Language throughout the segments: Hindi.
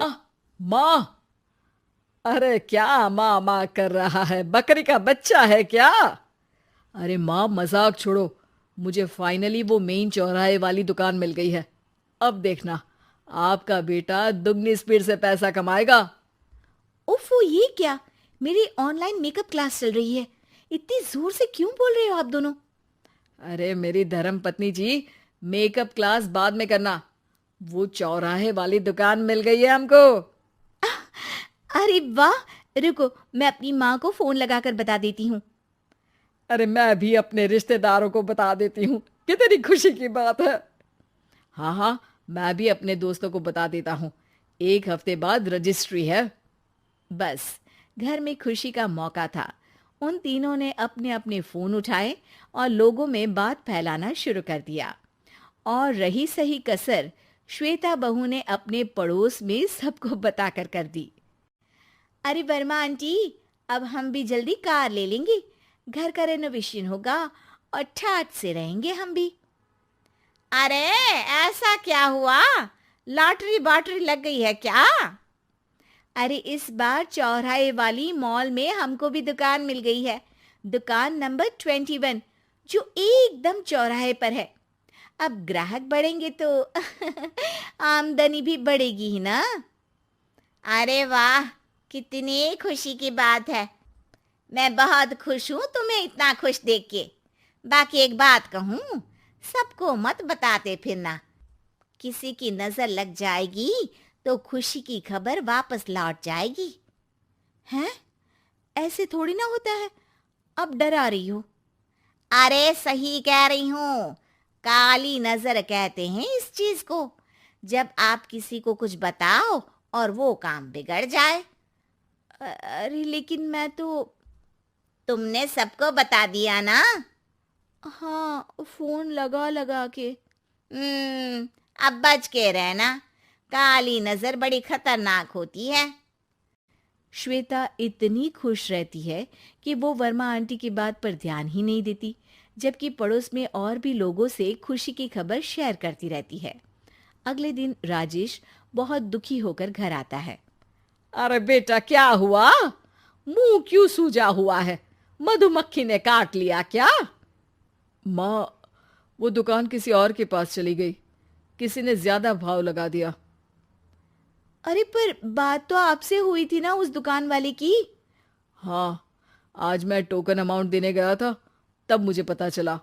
आह! माँ! अरे क्या माँ माँ कर रहा है? बकरी का बच्चा है क्या? अरे माँ मजाक छोड़ो। मुझे फाइनली वो मेन चौराहे वाली दुकान मिल गई है। अब देखना, आपका बेटा दुगनी स्पीड से पैसा कमाएगा। उफ़, ये क्या? मेरी ऑनलाइन मेकअप क्लास चल रही है। इतनी ज़ोर से क्यों बोल रहे हो आप दोनों? अरे मेरी धर्म पत्नी जी, मेकअप क्लास बाद में करना। वो चौराहे वाली दुकान मिल गई है हमको। अरे वाह! रुको, मैं अपनी माँ को फ़ोन लगाकर बता देती हूँ। अरे मैं भी अपने रिश्तेदारों को बता देती हूँ। कितनी खुशी की बात है। हाँ हाँ, मैं भी अपने दोस्तों को बता देता हूँ। 1 हफ्ते बाद रजिस्ट्री है। बस, घर में खुशी का मौका था। उन तीनों ने अपने-अपने फ़ोन उठाए और लोगों में बात फैलाना शुरू कर दिया। और रही सही कसर, श्वेता बहू ने अपने पड़ोस में सबको बताकर कर दी। अरे वर्मा आंटी, अब हम भी जल्दी कार ले लेंगे। घर का रेनोवेशन होगा और ठाट से रहेंगे हम भी। अरे, ऐसा क्या हुआ? लॉटरी बाटरी लग गई है क्या? अरे, इस बार चौराहे वाली मॉल में हमको भी दुकान मिल गई है। दुकान नंबर 21, जो एकदम चौराहे पर है। अब ग्राहक बढ़ेंगे तो आमदनी भी बढ़ेगी ही ना। अरे वाह, कितनी खुशी की बात है। मैं बहुत खुश हूँ तुम्हें इतना खुश देख के। बाकी एक बात कहूँ, सबको मत बताते फिरना। किसी की नजर लग जाएगी तो खुशी की खबर वापस लौट जाएगी। हैं? ऐसे थोड़ी ना होता है। अब डरा रही हो। अरे सही कह रही हूँ। काली नजर कहते हैं इस चीज को। जब आप किसी को कुछ बताओ और वो काम बिगड़ जाए। अरे लेकिन मैं तो। तुमने सबको बता दिया ना? हाँ, फोन लगा लगा के। अब बच के रहना। काली नजर बड़ी खतरनाक होती है। श्वेता इतनी खुश रहती है कि वो वर्मा आंटी की बात पर ध्यान ही नहीं देती, जबकि पड़ोस में और भी लोगों से खुशी की खबर शेयर करती रहती है। अगले दिन राजेश बहुत दुखी होकर घर आता है। अरे बेटा क्या हुआ? मुंह क्यों सूजा हुआ है? मधुमक्खी ने काट लिया क्या? माँ, वो दुकान किसी और के पास चली गई। किसी ने ज्यादा भाव लगा दिया। अरे पर बात तो आपसे हुई थी ना उस दुकान वाले की। हाँ, आज मैं टोकन अमाउंट देने गया था, तब मुझे पता चला।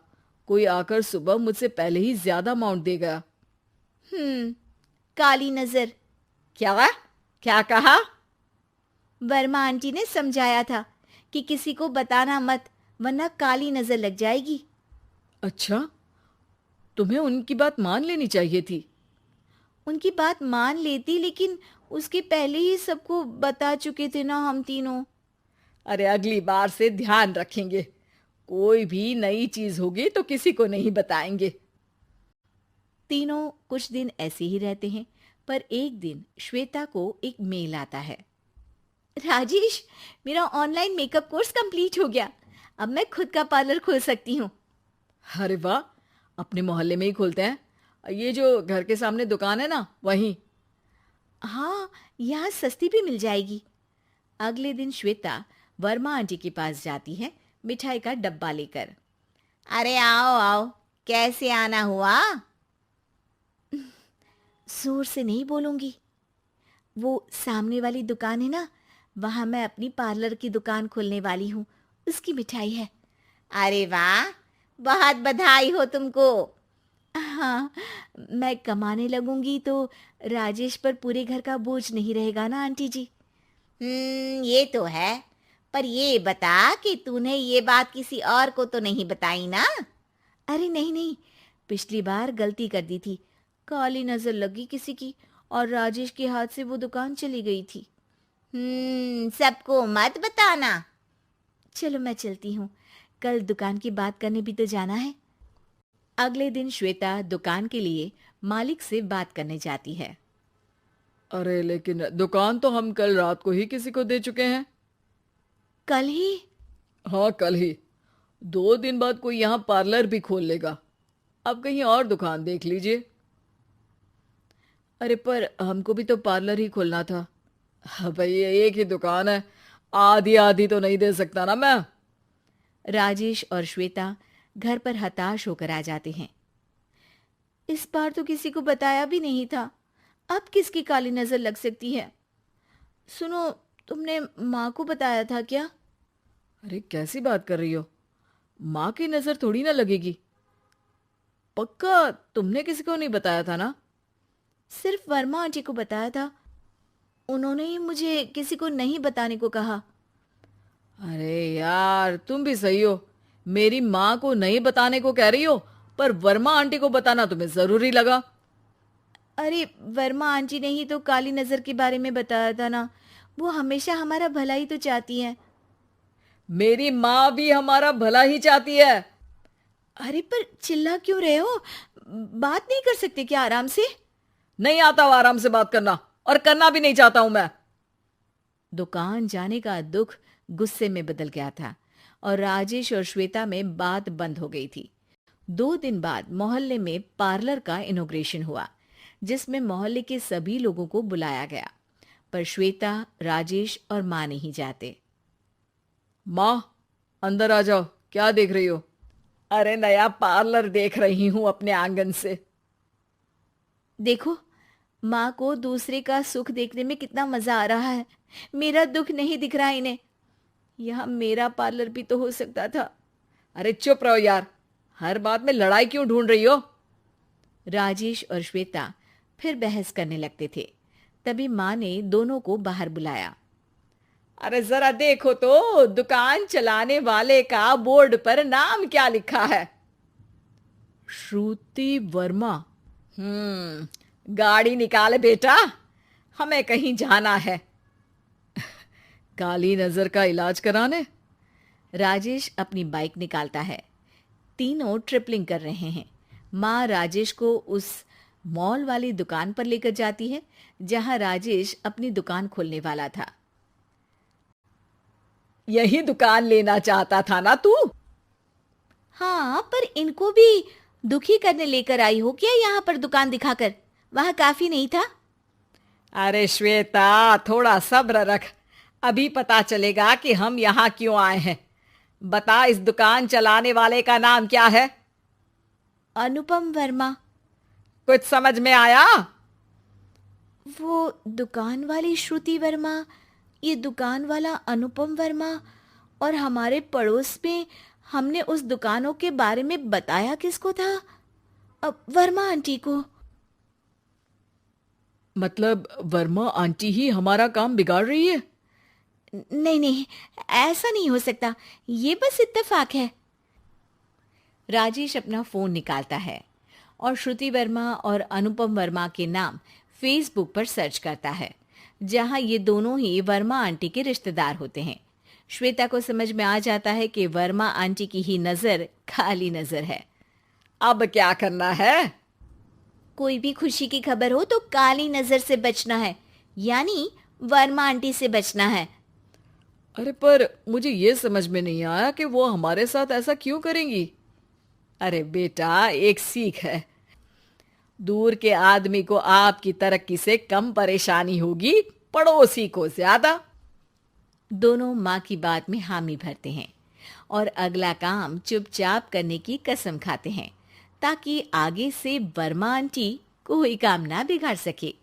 कोई आकर सुबह मुझसे पहले ही ज्यादा अमाउंट दे गया। हम्म, काली नजर। क्या? क्या कहा? वर्मा आंटी ने समझाया था कि किसी को बताना मत, वरना काली नजर लग जाएगी। अच्छा, तुम्हें उनकी बात मान लेनी चाहिए थी। उनकी बात मान लेती, लेकिन उसके पहले ही सबको बता चुके थे ना हम तीनों। अरे अगली बार से ध्यान रखेंगे। कोई भी नई चीज होगी तो किसी को नहीं बताएंगे। तीनों कुछ दिन ऐसे ही रहते हैं, पर एक दिन श्वेता को एक मेल आता है। राजेश, मेरा ऑनलाइन मेकअप कोर्स कंप्लीट हो गया। अब मैं खुद का पार्लर खोल सकती हूँ। अरे वाह, अपने मोहल्ले में ही खोलते हैं। ये जो घर के सामने दुकान है ना, वहीं। हाँ, यहाँ सस्ती भी मिल जाएगी। अगले दिन श्वेता वर्मा आंटी के पास जाती है, मिठाई का डब्बा लेकर। अरे आओ आओ, कैसे आना हुआ? जोर से नहीं बोलूंगी। वो सामने वाली दुकान है ना, वहां मैं अपनी पार्लर की दुकान खोलने वाली हूँ। उसकी मिठाई है। अरे वाह, बहुत बधाई हो तुमको। हाँ, मैं कमाने लगूंगी तो राजेश पर पूरे घर का बोझ नहीं रहेगा ना आंटी जी। ये तो है। पर ये बता कि तूने ये बात किसी और को तो नहीं बताई ना? अरे नहीं नहीं, पिछली बार गलती कर दी थी। काली नजर लगी किसी की और राजेश के हाथ से वो दुकान चली गई थी। सबको मत बताना। चलो मैं चलती हूँ, कल दुकान की बात करने भी तो जाना है। अगले दिन श्वेता दुकान के लिए मालिक से बात करने जाती है। अरे लेकिन दुकान तो हम कल रात को ही किसी को दे चुके हैं। कल ही? हाँ, कल ही। 2 दिन बाद कोई यहाँ पार्लर भी खोल लेगा। अब कहीं और दुकान देख लीजिए। अरे पर हमको भी तो पार्लर ही खोलना था। हाँ भाई, एक ही दुकान है, आधी आधी तो नहीं दे सकता ना मैं। राजेश और श्वेता घर पर हताश होकर आ जाते हैं। इस बार तो किसी को बताया भी नहीं था, अब किसकी काली नजर लग सकती है। सुनो, तुमने माँ को बताया था क्या? अरे कैसी बात कर रही हो, माँ की नजर थोड़ी ना लगेगी। पक्का तुमने किसी को नहीं बताया था ना? सिर्फ वर्मा आंटी को बताया था, उन्होंने ही मुझे किसी को नहीं बताने को कहा। अरे यार, तुम भी सही हो। मेरी माँ को नहीं बताने को कह रही हो, पर वर्मा आंटी को बताना तुम्हें जरूरी लगा। अरे वर्मा आंटी ने ही तो काली नजर के बारे में बताया था ना, वो हमेशा हमारा भला ही तो चाहती है। मेरी माँ भी हमारा भला ही चाहती है। अरे पर चिल्ला क्यों रहे हो? बात नहीं कर सकते क्या आराम से? नहीं आता वो आराम से बात करना, और करना भी नहीं चाहता हूं मैं। दुकान जाने का दुख गुस्से में बदल गया था और राजेश और श्वेता में बात बंद हो गई थी। 2 दिन बाद मोहल्ले में पार्लर का इनॉग्रेशन हुआ, जिसमें मोहल्ले के सभी लोगों को बुलाया गया, पर श्वेता, राजेश और माँ नहीं जाते। माँ, अंदर आ जाओ, क्या देख रही हो? अरे नया पार्लर देख रही हूं अपने आंगन से। देखो, माँ को दूसरे का सुख देखने में कितना मजा आ रहा है, मेरा दुख नहीं दिख रहा इन्हें। यहाँ मेरा पार्लर भी तो हो सकता था। अरे चुप रहो यार, हर बात में लड़ाई क्यों ढूंढ रही हो? राजेश और श्वेता फिर बहस करने लगते थे। तभी माँ ने दोनों को बाहर बुलाया। अरे जरा देखो तो, दुकान चलाने वाले का बोर्ड पर नाम क्या लिखा है? श्रुति वर्मा। गाड़ी निकाले बेटा, हमें कहीं जाना है। काली नजर का इलाज कराने? राजेश अपनी बाइक निकालता है। तीनों ट्रिपलिंग कर रहे हैं। माँ राजेश को उस मॉल वाली दुकान पर लेकर जाती है जहां राजेश अपनी दुकान खोलने वाला था। यही दुकान लेना चाहता था ना तू? हाँ, पर इनको भी दुखी करने लेकर आई हो क्या यहाँ पर दुकान दिखाकर? वहां काफी नहीं था? अरे श्वेता, थोड़ा सब्र रख, अभी पता चलेगा कि हम यहाँ क्यों आए हैं। बता, इस दुकान चलाने वाले का नाम क्या है? अनुपम वर्मा। कुछ समझ में आया? वो दुकान वाली श्रुति वर्मा, ये दुकान वाला अनुपम वर्मा, और हमारे पड़ोस में हमने उस दुकानों के बारे में बताया किसको था? अब वर्मा आंटी को। मतलब वर्मा आंटी ही हमारा काम बिगाड़ रही है? नहीं नहीं, ऐसा नहीं हो सकता, ये बस इत्तेफाक है। राजेश अपना फोन निकालता है और श्रुति वर्मा और अनुपम वर्मा के नाम फेसबुक पर सर्च करता है, जहां ये दोनों ही वर्मा आंटी के रिश्तेदार होते हैं। श्वेता को समझ में आ जाता है कि वर्मा आंटी की ही नजर खाली नजर है। अब क्या करना है? कोई भी खुशी की खबर हो तो काली नजर से बचना है, यानी वर्मा आंटी से बचना है। अरे पर मुझे ये समझ में नहीं आया कि वो हमारे साथ ऐसा क्यों करेंगी। अरे बेटा, एक सीख है, दूर के आदमी को आपकी तरक्की से कम परेशानी होगी, पड़ोसी को ज्यादा। दोनों माँ की बात में हामी भरते हैं और अगला काम चुपचाप करने की कसम खाते हैं, ताकि आगे से वर्मा आंटी कोई काम ना बिगाड़ सके।